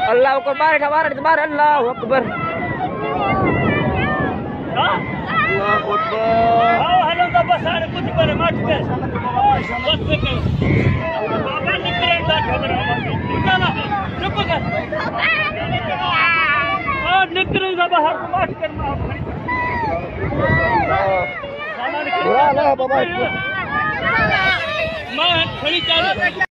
अल्लाह अकबर हमारा अल्लाह अकबर अल्लाह अकबर हेलो तो बस आने कुछ करे मत कर बस कर बाबा निकले दा खबर ना चुप कर हां निकले दा बाहर मत करना वाह वाह बाबा मैं खड़ी चाल